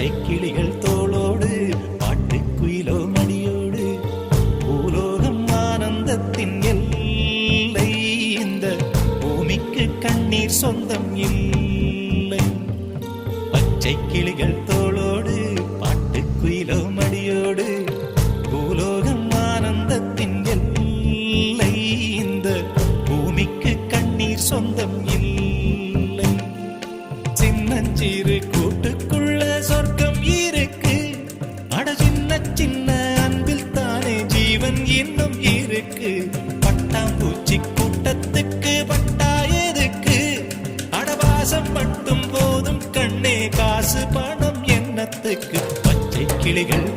பச்சை கிளிகள் தோளோடு பாட்டுக்குயிலோ மடியோடு பூலோகம் ஆனந்தத்தின் எல்லை இந்த பூமிக்கு கண்ணீர் சொந்தம் இல்லை பச்சை கிளிகள் தோளோடு பாட்டுக்குயிலோ மடியோடு பூலோகம் ஆனந்தத்தின் எல்லை இந்த பூமிக்கு கண்ணீர் சொந்தம் இல்லை சின்னஞ்சிறு கூட்டுக்குள்ள சொர்க்கம் இருக்கு அட சின்ன சின்ன அன்பில் தானே ஜீவன் இன்னும் இருக்கு பட்டாம்பூச்சி கூட்டத்துக்கு பட்டா எதுக்கு அடவாசம் மட்டும் போதும் கண்ணே காசு பணம் என்னத்துக்கு பச்சை கிளிகள்